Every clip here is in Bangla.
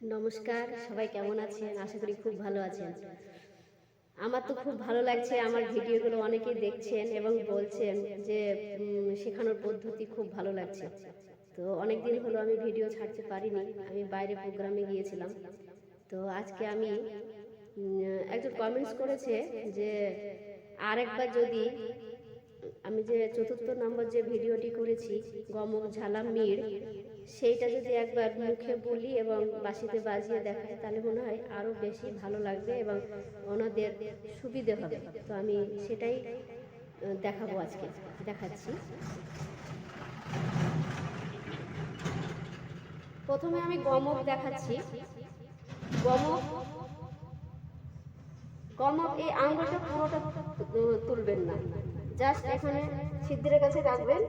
নমস্কার, সবাই কেমন আছেন? আশা করি খুব ভালো আছেন। আমার তো খুব ভালো লাগছে, আমার ভিডিওগুলো অনেকেই দেখছেন এবং বলছেন যে শেখানোর পদ্ধতি খুব ভালো লাগছে। তো অনেক দিন হলো আমি ভিডিও ছাড়তে পারিনি, আমি বাইরে প্রোগ্রামে গিয়েছিলাম। তো আজকে আমি একজন কমেন্টস করেছে যে আরেকবার যদি আমি যে চতুর্থ নম্বর যে ভিডিওটি করেছি গমক ঝালা মিড়, সেইটা যদি একবার মুখে বলি এবং বাঁশিতে বাজিয়ে দেখাই তাহলে মনে হয় আরও বেশি ভালো লাগবে এবং ওনাদের সুবিধে হবে। তো আমি সেটাই দেখাবো, আজকে দেখাচ্ছি। প্রথমে আমি গমক দেখাচ্ছি। গমক গমক এই আঙুলটা পুরোটা তুলবেন না, জাস্ট এখানে ছিদ্রের কাছে রাখবেন,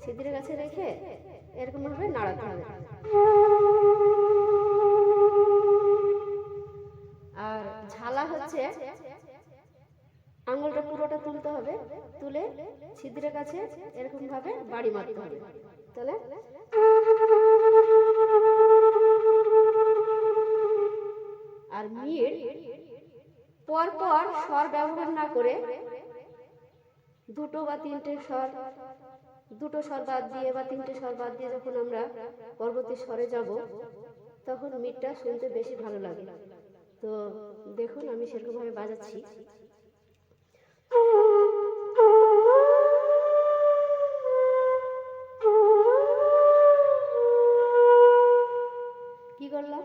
ছিদ্রের কাছে রেখে এরকম ভাবে নাড়াতে হবে। আর ঝালা হচ্ছে আঙুলটা পুরোটা তুলতে হবে, তুলে ছিদ্রের কাছে এরকম ভাবে বাড়ি মারতে হবে। তাহলে আর মিড় পর পর স্বর ব্যবহার না করে দুটো বা তিনটে স্বর, দুটো স্বর বাদ দিয়ে বা তিনটে স্বর বাদ দিয়ে যখন আমরা পরবর্তী স্বরে যাব তখন মিটটা শুনতে বেশি ভালো লাগে। তো দেখুন আমি সেরকম ভাবে বাজাচ্ছি। কি করলাম?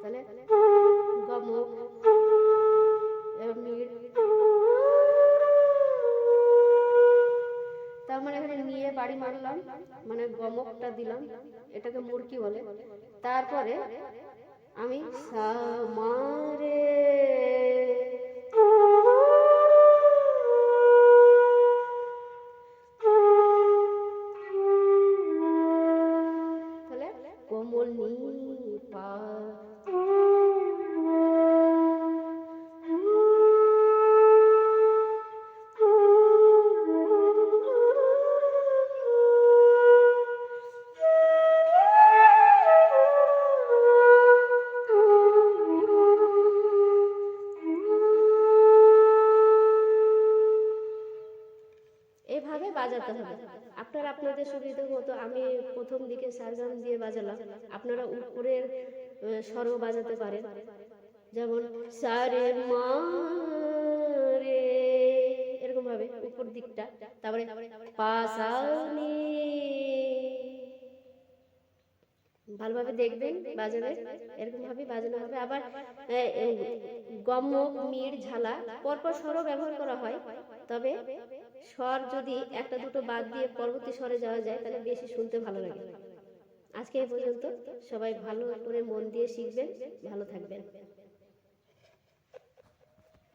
তাহলে গমক মিড়, তার মানে এখানে নিয়ে বাড়ি মারলাম, মানে গমকটা দিলাম, এটাকে মুরকি বলে। তারপরে আমি সা মা রে, তাহলে কোমল নি পা, এইভাবে বাজাতে হবে। আপনারা আপনাদের সুবিধা মতো, আমি প্রথম দিকে সারগাম দিয়ে বাজালাম, আপনারা উপরের স্বরও বাজাতে পারেন, যেমন সারে মা রে, এরকম ভাবে উপর দিকটা। তারপরে পা সা নি, ভালোভাবে দেখবেন বাজাবে, এরকম ভাবে বাজানো হবে। আবার গমক মিড় ঝালা পরপর স্বরও ব্যবহার করা হয়, তবে স্বর যদি একটা দুটো বাদ দিয়ে পরবর্তী স্বরে যাওয়া যায় তাহলে বেশি শুনতে ভালো লাগে। আজকে এই পর্যন্ত, সবাই ভালো করে মন দিয়ে শিখবেন, ভালো থাকবেন।